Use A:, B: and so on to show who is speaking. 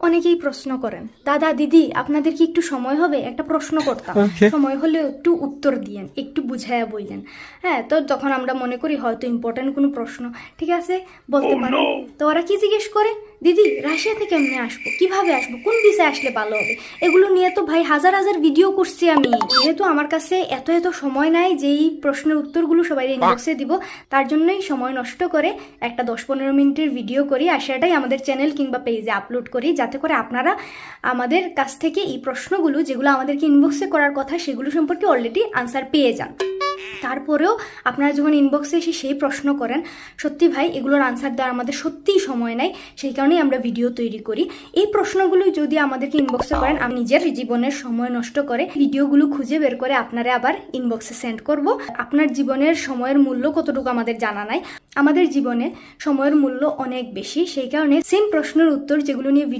A: অনেকেই প্রশ্ন করেন, দাদা দিদি আপনাদের কি একটু সময় হবে, একটা প্রশ্ন করতাম, সময় হলে একটু উত্তর দিয়েন, একটু বুঝাইয়া বললেন। হ্যাঁ, তো তখন আমরা মনে করি হয়তো ইম্পর্টেন্ট কোনো প্রশ্ন, ঠিক আছে বলতে পারেন। তো ওরা কি জিজ্ঞেস করে, দিদি রাশিয়াতে কেমনে আসবো, কিভাবে আসবো, কোন ভিসায় আসলে ভালো হবে, এগুলো নিয়ে তো ভাই হাজার হাজার ভিডিও করছি আমি। যেহেতু আমার কাছে এত সময় নাই যে এই প্রশ্নের উত্তরগুলো সবাই ইনবক্সে দিব, তার জন্যই সময় নষ্ট করে একটা 10-15 মিনিটের ভিডিও করি আর সেটাই আমাদের চ্যানেল কিংবা পেজে আপলোড করি, যাতে করে আপনারা আমাদের কাছ থেকে এই প্রশ্নগুলো যেগুলো আমাদেরকে ইনবক্সে করার কথা সেগুলো সম্পর্কে অলরেডি আনসার পেয়ে যান। তারপরেও আপনারা যখন ইনবক্সে এসে সেই প্রশ্ন করেন, সত্যি ভাই এগুলোর আনসার দেওয়ার আমাদের সত্যিই সময় নাই, সেই কারণেই আমরা ভিডিও তৈরি করি। এই প্রশ্নগুলো যদি আমাদেরকে ইনবক্সে করেন, আমি নিজের জীবনের সময় নষ্ট করে ভিডিওগুলো খুঁজে বের করে আপনারা আবার ইনবক্সে সেন্ড করব। আপনার জীবনের সময়ের মূল্য কতটুকু আমাদের জানা নাই, আমাদের জীবনে সময়ের মূল্য অনেক বেশি, সেই কারণে সেম প্রশ্নের উত্তর যেগুলো নিয়ে ভিডিও